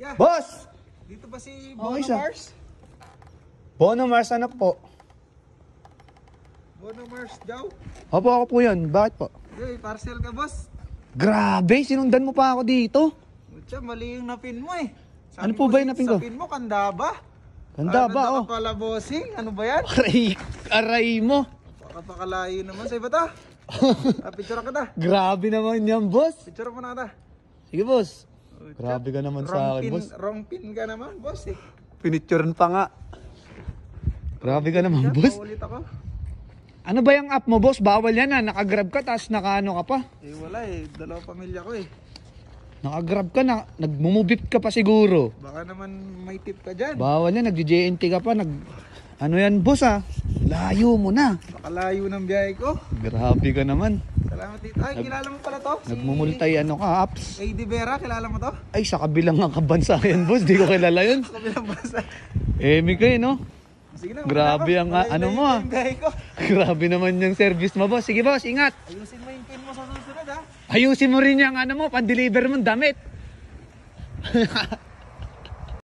Yeah. Boss! Dito ba si Okay, Bono sir. Mars? Bono Mars, ano po? Bono Mars daw? Opo, ako po yun. Bakit po? Hey, parcel ka boss. Grabe, sinundan mo pa ako dito. Mutya, mali yung napin mo eh. Ano po ba yung napin ko? Sa pin mo, Kandaba. Ganda ba, Ganda oh? ka pala, bossing. Ano ba yan? Aray mo. Pakapakalayo naman. Sa iba ta? Picture ka ta. Grabe naman yan, boss. Picture mo na ta. Sige, boss. Mutya, Grabe ka naman sa akin, boss. Wrong pin ka naman, boss eh. Pinicturean pa nga. Grabe ka naman, boss. Paulit ako. Ano ba yung app mo, boss? Bawal yan, ha? Nakagrab ka, tapos nakaano ka pa. Eh wala eh. Dalawang pamilya ko eh. Nakagrab ka na, nagmumubit ka pa siguro. Baka naman may tip ka dyan. Bawal yan, nag-JNT ka pa, ano yan, boss, ha? Layo mo na. Baka layo ng biyahe ko. Grabe ka naman. Salamat dito. Ay, kilala mo pala to? Nagmumultay ano ka, apps. AD Vera, kilala mo to? Ay, sa kabilang nga kabansa yan, boss. Di ko kilala yun. Sa kabilang bansa. Emi ka no? Sige na, Grabe wala ang ako. ano mo, ah. Yung biyahe ko. Grabe naman yung service mo, boss. Sige, boss, ingat. Ayusin mo yung pin mo sa susunod ha. Ayusin mo rin yung ano mo, pan-deliver mong damit.